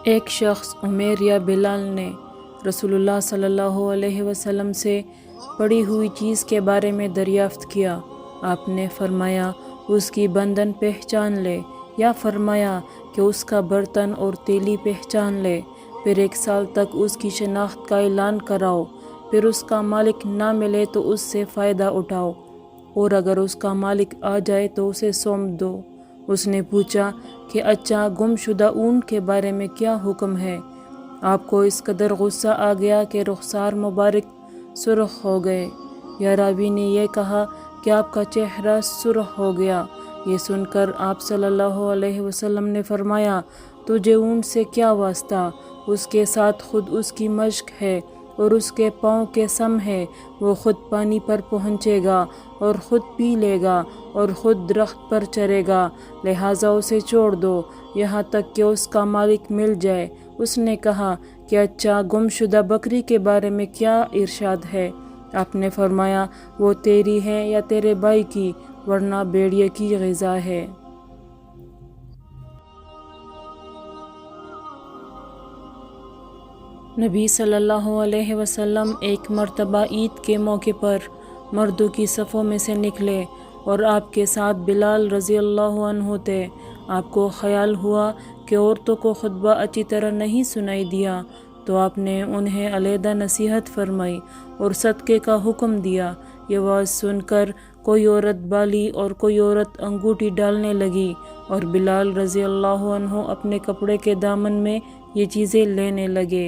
ایک شخص عمیر یا بلال نے رسول اللہ صلی اللہ علیہ وسلم سے پڑی ہوئی چیز کے بارے میں دریافت کیا۔ آپ نے فرمایا اس کی بندن پہچان لے، یا فرمایا کہ اس کا برتن اور تیلی پہچان لے، پھر 1 سال تک اس کی شناخت کا اعلان کراؤ، پھر اس کا مالک نہ ملے تو اس سے فائدہ اٹھاؤ، اور اگر اس کا مالک آ جائے تو اسے سونپ دو۔ اس نے پوچھا کہ اچھا گم شدہ اونٹ کے بارے میں کیا حکم ہے؟ آپ کو اس قدر غصہ آ گیا کہ رخسار مبارک سرخ ہو گئے، یا راوی نے یہ کہا کہ آپ کا چہرہ سرخ ہو گیا۔ یہ سن کر آپ صلی اللہ علیہ وسلم نے فرمایا تجھے اونٹ سے کیا واسطہ؟ اس کے ساتھ خود اس کی مشق ہے اور اس کے پاؤں کے سم ہے، وہ خود پانی پر پہنچے گا اور خود پی لے گا اور خود درخت پر چرے گا، لہٰذا اسے چھوڑ دو یہاں تک کہ اس کا مالک مل جائے۔ اس نے کہا کہ اچھا گم شدہ بکری کے بارے میں کیا ارشاد ہے؟ آپ نے فرمایا وہ تیری ہے یا تیرے بھائی کی، ورنہ بھیڑیے کی غذا ہے۔ نبی صلی اللہ علیہ وسلم ایک مرتبہ عید کے موقع پر مردوں کی صفوں میں سے نکلے اور آپ کے ساتھ بلال رضی اللہ عنہ تھے۔ آپ کو خیال ہوا کہ عورتوں کو خطبہ اچھی طرح نہیں سنائی دیا، تو آپ نے انہیں علیحدہ نصیحت فرمائی اور صدقے کا حکم دیا۔ یہ واز سن کر کوئی عورت بالی اور کوئی عورت انگوٹھی ڈالنے لگی، اور بلال رضی اللہ عنہ اپنے کپڑے کے دامن میں یہ چیزیں لینے لگے۔